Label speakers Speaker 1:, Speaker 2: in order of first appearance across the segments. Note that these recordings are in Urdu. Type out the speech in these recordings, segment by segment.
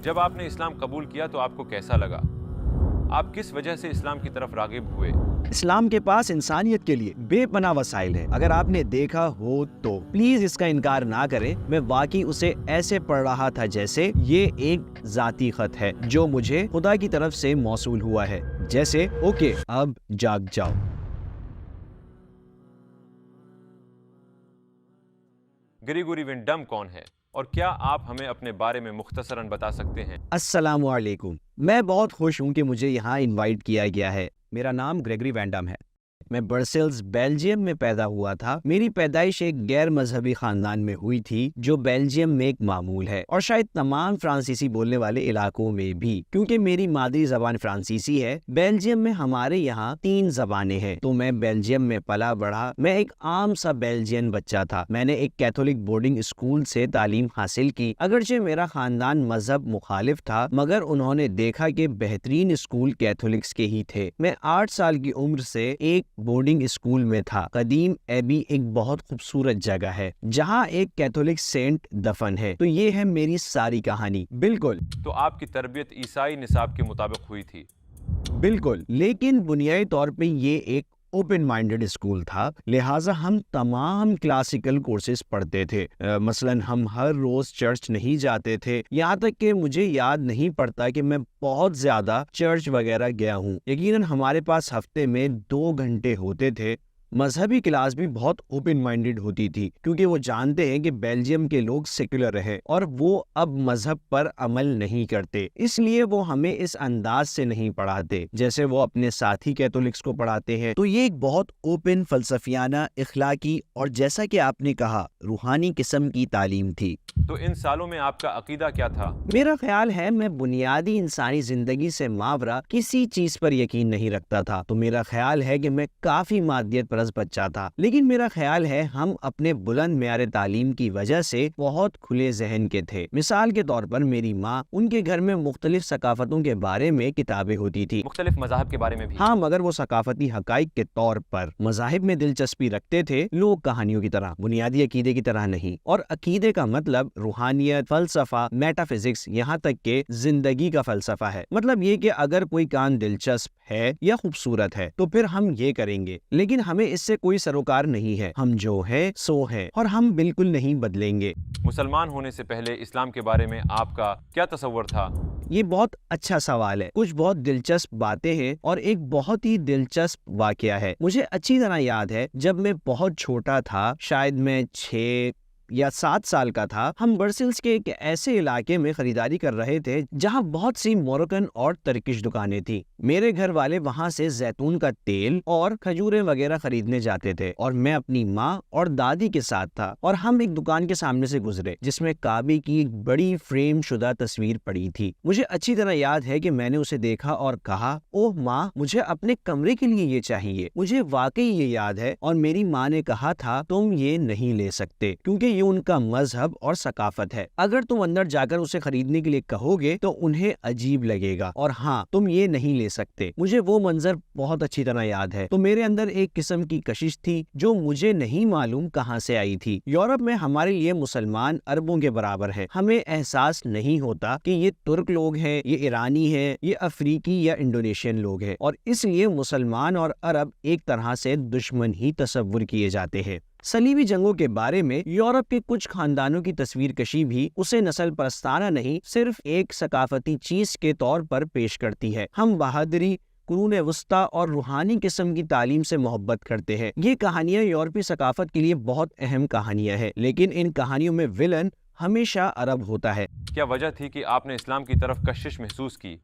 Speaker 1: جب آپ نے اسلام قبول کیا تو آپ کو کیسا لگا؟ آپ کس وجہ سے اسلام کی طرف راغب ہوئے؟
Speaker 2: اسلام کے پاس انسانیت کے لیے بے پناہ وسائل ہیں۔ اگر آپ نے دیکھا ہو تو پلیز اس کا انکار نہ کریں۔ میں واقعی اسے ایسے پڑھ رہا تھا جیسے یہ ایک ذاتی خط ہے جو مجھے خدا کی طرف سے موصول ہوا ہے، جیسے اوکے اب جاگ جاؤ۔
Speaker 1: گریگوری وینڈم کون ہے اور کیا آپ ہمیں اپنے بارے میں مختصراً بتا سکتے ہیں؟
Speaker 2: السلام علیکم، میں بہت خوش ہوں کہ مجھے یہاں انوائٹ کیا گیا ہے۔ میرا نام گریگری وینڈم ہے۔ میں برسلز بیلجیم میں پیدا ہوا تھا۔ میری پیدائش ایک غیر مذہبی خاندان میں ہوئی تھی جو بیلجیم میں ایک معمول ہے، اور شاید تمام فرانسیسی بولنے والے علاقوں میں بھی، کیونکہ میری مادری زبان فرانسیسی ہے۔ بیلجیم میں ہمارے یہاں 3 زبانیں ہیں، تو میں بیلجیم میں پلا بڑھا۔ میں ایک عام سا بیلجین بچہ تھا۔ میں نے ایک کیتھولک بورڈنگ اسکول سے تعلیم حاصل کی، اگرچہ میرا خاندان مذہب مخالف تھا، مگر انہوں نے دیکھا کہ بہترین اسکول کیتھولکس کے ہی تھے۔ میں 8 سال کی عمر سے ایک بورڈنگ اسکول میں تھا۔ قدیم ایبی ایک بہت خوبصورت جگہ ہے جہاں ایک کیتھولک سینٹ دفن ہے۔ تو یہ ہے میری ساری کہانی۔ بالکل
Speaker 1: تو آپ کی تربیت عیسائی نصاب کے مطابق ہوئی تھی؟
Speaker 2: بالکل، لیکن بنیادی طور پہ یہ ایک اوپن مائنڈڈ اسکول تھا، لہٰذا ہم تمام کلاسیکل کورسز پڑھتے تھے۔ مثلاً ہم ہر روز چرچ نہیں جاتے تھے، یہاں تک کہ مجھے یاد نہیں پڑتا کہ میں بہت زیادہ چرچ وغیرہ گیا ہوں۔ یقیناً ہمارے پاس ہفتے میں 2 گھنٹے ہوتے تھے۔ مذہبی کلاس بھی بہت اوپن مائنڈڈ ہوتی تھی، کیونکہ وہ جانتے ہیں کہ بیلجیم کے لوگ سیکولر رہے اور وہ اب مذہب پر عمل نہیں کرتے، اس لیے وہ ہمیں اس انداز سے نہیں پڑھاتے جیسے وہ اپنے ساتھی کیتھولکس کو پڑھاتے ہیں۔ تو یہ ایک بہت اوپن، فلسفیانہ، اخلاقی اور جیسا کہ آپ نے کہا روحانی قسم کی تعلیم تھی۔
Speaker 1: تو ان سالوں میں آپ کا عقیدہ کیا تھا؟
Speaker 2: میرا خیال ہے میں بنیادی انسانی زندگی سے ماورا کسی چیز پر یقین نہیں رکھتا تھا۔ تو میرا خیال ہے کہ میں کافی مادیت پرست بچہ تھا، لیکن میرا خیال ہے ہم اپنے بلند معیار تعلیم کی وجہ سے بہت کھلے ذہن کے تھے۔ مثال کے طور پر میری ماں، ان کے گھر میں مختلف ثقافتوں کے بارے میں کتابیں ہوتی تھی،
Speaker 1: مختلف مذاہب کے بارے میں بھی؟
Speaker 2: ہاں، مگر وہ ثقافتی حقائق کے طور پر مذاہب میں دلچسپی رکھتے تھے، لوگ کہانیوں کی طرح، بنیادی عقیدے کی طرح نہیں۔ اور عقیدے کا مطلب روحانیت، فلسفہ، میٹا فزکس، یہاں تک کہ زندگی کا فلسفہ ہے۔ مطلب یہ کہ اگر کوئی کام دلچسپ ہے یا خوبصورت ہے تو پھر ہم یہ کریں گے، لیکن ہمیں اس سے کوئی سروکار نہیں ہے۔ ہم جو ہے سو ہے اور ہم بالکل نہیں بدلیں گے۔
Speaker 1: مسلمان ہونے سے پہلے اسلام کے بارے میں آپ کا کیا تصور تھا؟
Speaker 2: یہ بہت اچھا سوال ہے۔ کچھ بہت دلچسپ باتیں ہیں اور ایک بہت ہی دلچسپ واقعہ ہے۔ مجھے اچھی طرح یاد ہے جب میں بہت چھوٹا تھا، شاید میں 6 یا 7 سال کا تھا، ہم برسلز کے ایک ایسے علاقے میں خریداری کر رہے تھے جہاں بہت سی موروکن اور ترکش دکانیں تھیں۔ میرے گھر والے وہاں سے زیتون کا تیل اور کھجوریں وغیرہ خریدنے جاتے تھے، اور میں اپنی ماں اور دادی کے ساتھ تھا، اور ہم ایک دکان کے سامنے سے گزرے جس میں کعبے کی ایک بڑی فریم شدہ تصویر پڑی تھی۔ مجھے اچھی طرح یاد ہے کہ میں نے اسے دیکھا اور کہا، اوہ ماں، مجھے اپنے کمرے کے لیے یہ چاہیے۔ مجھے واقعی یہ یاد ہے، اور میری ماں نے کہا تھا تم یہ نہیں لے سکتے کیونکہ یہ ان کا مذہب اور ثقافت ہے۔ اگر تم اندر جا کر اسے خریدنے کے لیے کہو گے تو انہیں عجیب لگے گا، اور ہاں، تم یہ نہیں لے سکتے۔ مجھے وہ منظر بہت اچھی طرح یاد ہے۔ تو میرے اندر ایک قسم کی کشش تھی جو مجھے نہیں معلوم کہاں سے آئی تھی۔ یورپ میں ہمارے لیے مسلمان عربوں کے برابر ہے۔ ہمیں احساس نہیں ہوتا کہ یہ ترک لوگ ہیں، یہ ایرانی ہیں، یہ افریقی یا انڈونیشین لوگ ہیں، اور اس لیے مسلمان اور عرب ایک طرح سے دشمن ہی تصور کیے جاتے ہیں۔ صلیبی جنگوں کے بارے میں یورپ کے کچھ خاندانوں کی تصویر کشی بھی اسے نسل پرستانہ نہیں، صرف ایک ثقافتی چیز کے طور پر پیش کرتی ہے۔ ہم بہادری، قرون وسطیٰ اور روحانی قسم کی تعلیم سے محبت کرتے ہیں۔ یہ کہانیاں یورپی ثقافت کے لیے بہت اہم کہانیاں ہیں، لیکن ان کہانیوں میں ولن ہمیشہ عرب ہوتا ہے۔
Speaker 1: کیا وجہ تھی کہ آپ نے اسلام کی طرف کشش محسوس کی؟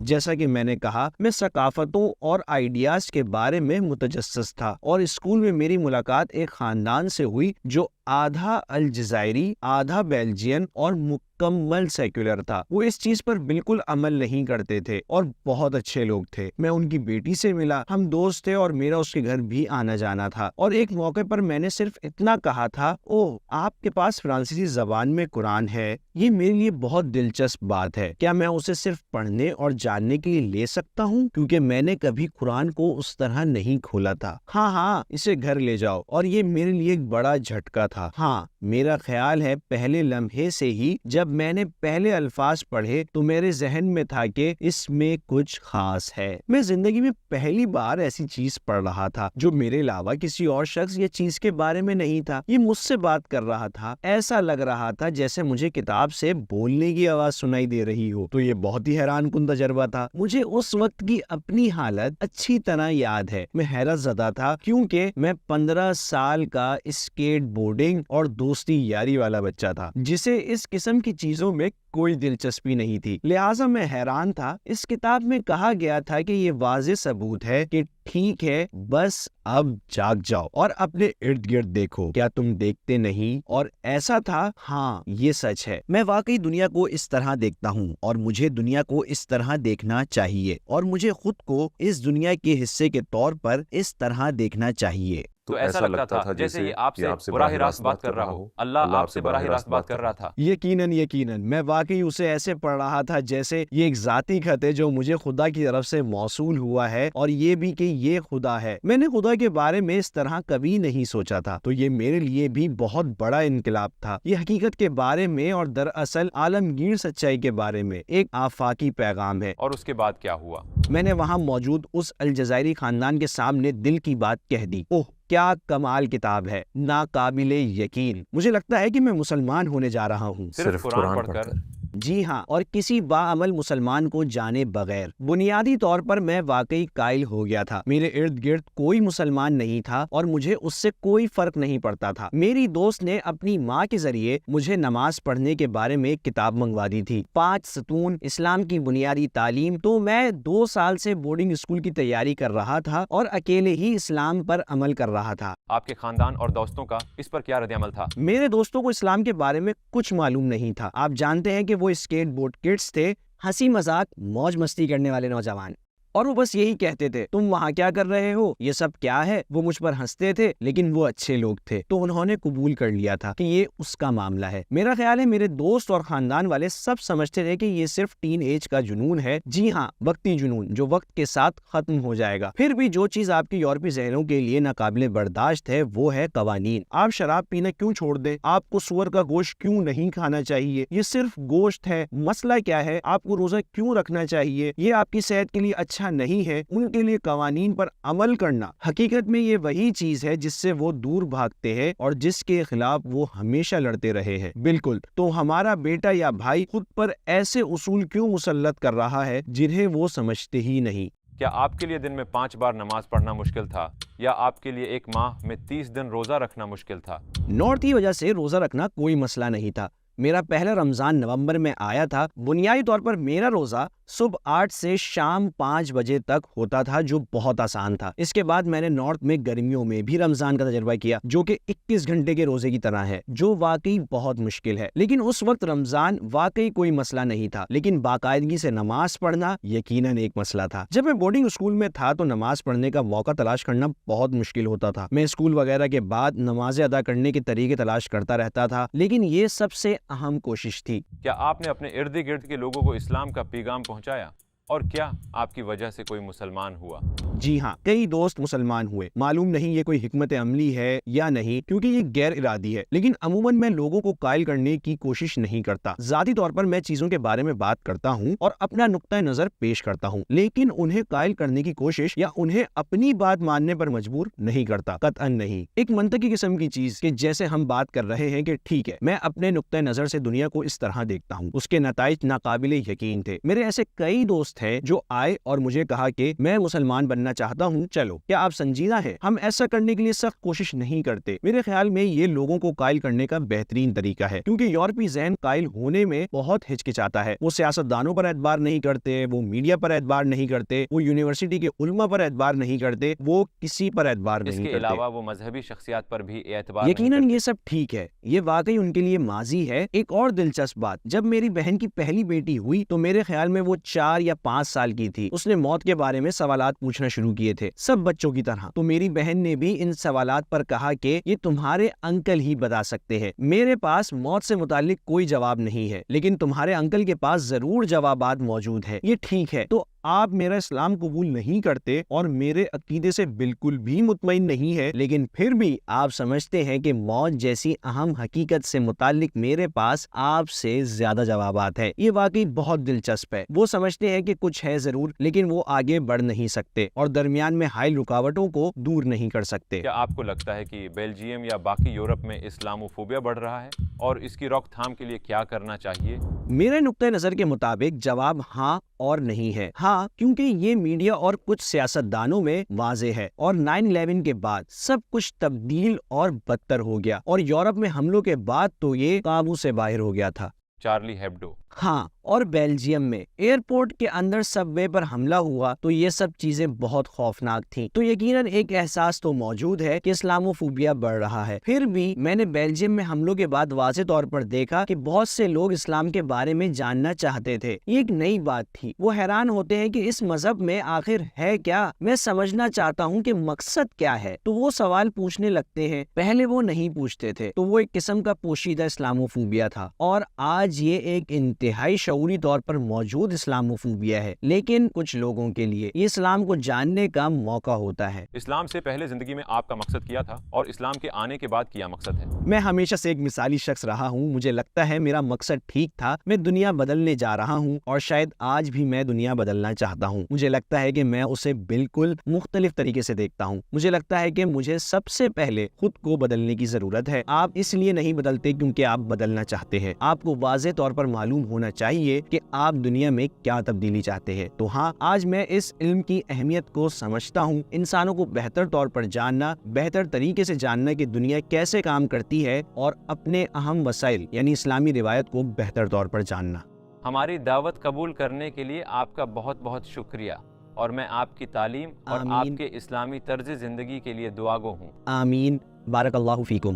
Speaker 2: جیسا کہ میں نے کہا، میں ثقافتوں اور آئیڈیاز کے بارے میں متجسس تھا، اور اسکول میں میری ملاقات ایک خاندان سے ہوئی جو آدھا الجزائری، آدھا بیلجین اور مکمل سیکولر تھا۔ وہ اس چیز پر بالکل عمل نہیں کرتے تھے اور بہت اچھے لوگ تھے۔ میں ان کی بیٹی سے ملا، ہم دوست تھے اور میرا اس کے گھر بھی آنا جانا تھا، اور ایک موقع پر میں نے صرف اتنا کہا تھا، اوہ، آپ کے پاس فرانسیسی زبان میں قرآن ہے؟ یہ میرے لیے بہت دلچسپ بات ہے۔ کیا میں اسے صرف پڑھنے اور جاننے کے لیے لے سکتا ہوں؟ کیونکہ میں نے کبھی قرآن کو اس طرح نہیں کھولا تھا۔ ہاں، اسے گھر لے جاؤ۔ اور یہ میرے لیے ایک بڑا جھٹکا تھا۔ ہاں، میرا خیال ہے پہلے لمحے سے ہی جب میں نے پہلے الفاظ پڑھے تو میرے ذہن میں تھا کہ اس میں کچھ خاص ہے۔ میں زندگی میں پہلی بار ایسی چیز پڑھ رہا تھا جو میرے علاوہ کسی اور شخص یا چیز کے بارے میں نہیں تھا۔ یہ مجھ سے بات کر رہا تھا۔ ایسا لگ رہا تھا جیسے مجھے کتاب سے بولنے کی آواز سنائی دے رہی ہو۔ تو یہ بہت ہی حیران کن تجربہ تھا۔ مجھے اس وقت کی اپنی حالت اچھی طرح یاد ہے۔ میں حیرت زدہ تھا کیونکہ میں 15 سال کا اسکیٹ بورڈنگ اور دوستی یاری والا بچہ تھا جسے اس قسم کی چیزوں میں کوئی دلچسپی نہیں تھی، لہٰذا میں حیران تھا۔ اس کتاب میں کہا گیا تھا کہ یہ واضح ثبوت ہے کہ ٹھیک ہے، بس اب جاگ جاؤ اور اپنے ارد گرد دیکھو، کیا تم دیکھتے نہیں؟ اور ایسا تھا۔ ہاں، یہ سچ ہے۔ میں واقعی دنیا کو اس طرح دیکھتا ہوں اور مجھے دنیا کو اس طرح دیکھنا چاہیے اور مجھے خود کو اس دنیا کے حصے کے طور پر اس طرح دیکھنا چاہیے۔
Speaker 1: تو ایسا لگتا تھا جیسے یہ آپ سے براہ راست بات کر رہا ہو، اللہ آپ سے براہ راست بات کر رہا تھا۔
Speaker 2: یقیناً میں واقعی اسے ایسے پڑھ رہا تھا جیسے یہ ایک ذاتی خط ہے جو مجھے خدا کی طرف سے موصول ہوا ہے، اور یہ بھی کہ یہ خدا ہے۔ میں نے خدا کے بارے میں اس طرح کبھی نہیں سوچا تھا، تو یہ میرے لیے بھی بہت بڑا انقلاب تھا۔ یہ حقیقت کے بارے میں اور دراصل عالمگیر سچائی کے بارے میں ایک آفاقی پیغام ہے۔
Speaker 1: اور اس کے بعد کیا ہوا؟
Speaker 2: میں نے وہاں موجود اس الجزائری خاندان کے سامنے دل کی بات کہہ دی۔ اوہ، کیا کمال کتاب ہے، ناقابل یقین۔ مجھے لگتا ہے کہ میں مسلمان ہونے جا رہا ہوں،
Speaker 1: صرف قرآن پڑھ کر؟
Speaker 2: جی ہاں، اور کسی باعمل مسلمان کو جانے بغیر۔ بنیادی طور پر میں واقعی قائل ہو گیا تھا۔ میرے ارد گرد کوئی مسلمان نہیں تھا اور مجھے اس سے کوئی فرق نہیں پڑتا تھا۔ میری دوست نے اپنی ماں کے ذریعے مجھے نماز پڑھنے کے بارے میں ایک کتاب منگوا دی تھی، 5 ستون اسلام کی بنیادی تعلیم۔ تو میں 2 سال سے بورڈنگ اسکول کی تیاری کر رہا تھا اور اکیلے ہی اسلام پر عمل کر رہا تھا۔
Speaker 1: آپ کے خاندان اور دوستوں کا اس پر کیا رد عمل تھا؟
Speaker 2: میرے دوستوں کو اسلام کے بارے میں کچھ معلوم نہیں تھا۔ آپ جانتے ہیں کہ وہ اسکیٹ بورڈ کڈز تھے، ہنسی مذاق موج مستی کرنے والے نوجوان، اور وہ بس یہی کہتے تھے، تم وہاں کیا کر رہے ہو، یہ سب کیا ہے۔ وہ مجھ پر ہنستے تھے، لیکن وہ اچھے لوگ تھے، تو انہوں نے قبول کر لیا تھا کہ یہ اس کا معاملہ ہے۔ میرا خیال ہے میرے دوست اور خاندان والے سب سمجھتے تھے کہ یہ صرف ٹین ایج کا جنون ہے، جی ہاں، وقتی جنون جو وقت کے ساتھ ختم ہو جائے گا۔ پھر بھی جو چیز آپ کے یورپی ذہنوں کے لیے ناقابل برداشت ہے وہ ہے قوانین۔ آپ شراب پینا کیوں چھوڑ دیں؟ آپ کو سور کا گوشت کیوں نہیں کھانا چاہیے؟ یہ صرف گوشت ہے۔ مسئلہ کیا ہے؟ آپ کو روزہ کیوں رکھنا چاہیے؟ یہ آپ کی صحت کے لیے اچھا نہیں ہے۔ ان کے لیے قوانین پر عمل کرنا حقیقت میں یہ وہی چیز ہے جس سے وہ دور بھاگتے ہیں اور جس کے خلاف وہ ہمیشہ لڑتے رہے ہیں۔ بالکل، تو ہمارا بیٹا یا بھائی خود پر ایسے اصول کیوں مسلط کر رہا ہے جنہیں وہ سمجھتے ہی نہیں؟
Speaker 1: کیا آپ کے لیے دن میں 5 بار نماز پڑھنا مشکل تھا، یا آپ کے لیے ایک ماہ میں 30 دن روزہ رکھنا مشکل تھا؟
Speaker 2: نارتھ کی وجہ سے روزہ رکھنا کوئی مسئلہ نہیں تھا۔ میرا پہلا رمضان نومبر میں آیا تھا۔ بنیادی طور پر میرا روزہ صبح 8 سے شام 5 بجے تک ہوتا تھا، جو بہت آسان تھا۔ اس کے بعد میں نے نارتھ میں گرمیوں میں بھی رمضان کا تجربہ کیا، جو کہ 21 گھنٹے کے روزے کی طرح ہے، جو واقعی بہت مشکل ہے۔ لیکن اس وقت رمضان واقعی کوئی مسئلہ نہیں تھا، لیکن باقاعدگی سے نماز پڑھنا یقیناً ایک مسئلہ تھا۔ جب میں بورڈنگ اسکول میں تھا تو نماز پڑھنے کا موقع تلاش کرنا بہت مشکل ہوتا تھا۔ میں اسکول وغیرہ کے بعد نمازیں ادا کرنے کے طریقے تلاش کرتا رہتا تھا، لیکن یہ سب سے اہم کوشش تھی۔
Speaker 1: کیا آپ نے اپنے ارد گرد کے لوگوں کو اسلام کا پیغام پہنچایا، اور کیا آپ کی وجہ سے کوئی مسلمان ہوا؟
Speaker 2: جی ہاں، کئی دوست مسلمان ہوئے۔ معلوم نہیں یہ کوئی حکمت عملی ہے یا نہیں، کیونکہ یہ غیر ارادی ہے، لیکن عموماً میں لوگوں کو قائل کرنے کی کوشش نہیں کرتا۔ ذاتی طور پر میں چیزوں کے بارے میں بات کرتا ہوں اور اپنا نقطہ نظر پیش کرتا ہوں، لیکن انہیں قائل کرنے کی کوشش یا انہیں اپنی بات ماننے پر مجبور نہیں کرتا، قطعاً نہیں۔ ایک منطقی قسم کی چیز کہ جیسے ہم بات کر رہے ہیں کہ ٹھیک ہے، میں اپنے نقطہ نظر سے دنیا کو اس طرح دیکھتا ہوں، اس کے نتائج ناقابل یقین تھے۔ میرے ایسے کئی دوست ہیں جو آئے اور مجھے کہا کہ میں مسلمان بننا چاہتا ہوں، چلو، کیا آپ سنجیدہ ہیں؟ ہم ایسا کرنے کے لیے سخت کوشش نہیں کرتے۔ میرے خیال میں یہ لوگوں کو قائل کرنے کا بہترین طریقہ ہے، کیونکہ یورپی ذہن قائل ہونے میں بہت ہچکچاتا ہے۔ وہ سیاستدانوں پر اعتبار نہیں کرتے، وہ میڈیا پر اعتبار نہیں کرتے، وہ یونیورسٹی کے علماء پر اعتبار نہیں کرتے، وہ کسی پر اعتبار نہیں کرتے۔
Speaker 1: اس کے علاوہ وہ مذہبی شخصیات پر بھی اعتبار نہیں
Speaker 2: یقیناً
Speaker 1: کرتے۔
Speaker 2: یہ سب ٹھیک ہے، یہ واقعی ان کے لیے ماضی ہے۔ ایک اور دلچسپ بات، جب میری بہن کی پہلی بیٹی ہوئی تو میرے خیال میں وہ 4 یا 5 سال کی تھی اس نے موت کے بارے میں سوالات پوچھنا شروع کیے تھے، سب بچوں کی طرح۔ تو میری بہن نے بھی ان سوالات پر کہا کہ یہ تمہارے انکل ہی بتا سکتے ہیں، میرے پاس موت سے متعلق کوئی جواب نہیں ہے، لیکن تمہارے انکل کے پاس ضرور جوابات موجود ہیں۔ یہ ٹھیک ہے، تو آپ میرا اسلام قبول نہیں کرتے اور میرے عقیدے سے بالکل بھی مطمئن نہیں ہے، لیکن پھر بھی آپ سمجھتے ہیں کہ موت جیسی اہم حقیقت سے متعلق میرے پاس آپ سے زیادہ جوابات ہیں۔ یہ واقعی بہت دلچسپ ہے۔ وہ سمجھتے ہیں کہ کچھ ہے ضرور، لیکن وہ آگے بڑھ نہیں سکتے اور درمیان میں حائل رکاوٹوں کو دور نہیں کر سکتے۔
Speaker 1: کیا آپ کو لگتا ہے کہ بیلجیم یا باقی یورپ میں اسلاموفوبیا بڑھ رہا ہے اور اس کی روک تھام کے لیے کیا کرنا چاہیے؟
Speaker 2: میرے نقطۂ نظر کے مطابق جواب ہاں اور نہیں ہے۔ ہاں، کیونکہ یہ میڈیا اور کچھ سیاستدانوں میں واضح ہے، اور 9/11 کے بعد سب کچھ تبدیل اور بدتر ہو گیا، اور یورپ میں حملوں کے بعد تو یہ قابو سے باہر ہو گیا تھا۔
Speaker 1: چارلی ہیبڈو۔
Speaker 2: ہاں، اور بیلجیم میں ایئرپورٹ کے اندر سب وے پر حملہ ہوا تو یہ سب چیزیں بہت خوفناک تھیں۔ تو یقیناً ایک احساس تو موجود ہے کہ اسلاموفوبیا بڑھ رہا ہے۔ پھر بھی میں نے بیلجیم میں حملوں کے بعد واضح طور پر دیکھا کہ بہت سے لوگ اسلام کے بارے میں جاننا چاہتے تھے۔ یہ ایک نئی بات تھی۔ وہ حیران ہوتے ہیں کہ اس مذہب میں آخر ہے کیا، میں سمجھنا چاہتا ہوں کہ مقصد کیا ہے، تو وہ سوال پوچھنے لگتے ہیں۔ پہلے وہ نہیں پوچھتے تھے، تو وہ ایک قسم کا پوشیدہ اسلاموفوبیا تھا، اور آج یہ ایک انتہائی شعوری طور پر موجود اسلاموفوبیا ہے، لیکن کچھ لوگوں کے لیے یہ اسلام کو جاننے کا موقع ہوتا ہے۔
Speaker 1: اسلام سے پہلے زندگی میں آپ کا مقصد کیا تھا اور اسلام کے آنے کے بعد کیا مقصد ہے؟
Speaker 2: میں ہمیشہ سے ایک مثالی شخص رہا ہوں۔ مجھے لگتا ہے میرا مقصد ٹھیک تھا۔ میں دنیا بدلنے جا رہا ہوں، اور شاید آج بھی میں دنیا بدلنا چاہتا ہوں۔ مجھے لگتا ہے کہ میں اسے بالکل مختلف طریقے سے دیکھتا ہوں۔ مجھے لگتا ہے کہ مجھے سب سے پہلے خود کو بدلنے کی ضرورت ہے۔ آپ اس لیے نہیں بدلتے کیونکہ آپ بدلنا چاہتے ہیں۔ آپ کو واضح طور پر معلوم ہونا چاہیے کہ آپ دنیا میں کیا تبدیلی چاہتے ہیں۔ تو ہاں، آج میں اس علم کی اہمیت کو سمجھتا ہوں۔ انسانوں کو بہتر طور پر جاننا، بہتر طریقے سے جاننا کہ دنیا کیسے کام کرتی ہے، اور اپنے اہم وسائل یعنی اسلامی روایت کو بہتر طور پر جاننا۔
Speaker 1: ہماری دعوت قبول کرنے کے لیے آپ کا بہت بہت شکریہ، اور میں آپ کی تعلیم اور
Speaker 2: آمین۔
Speaker 1: آپ کے اسلامی طرز زندگی کے لیے دعا گو ہوں۔
Speaker 2: آمین۔ بارک اللہ فیکم۔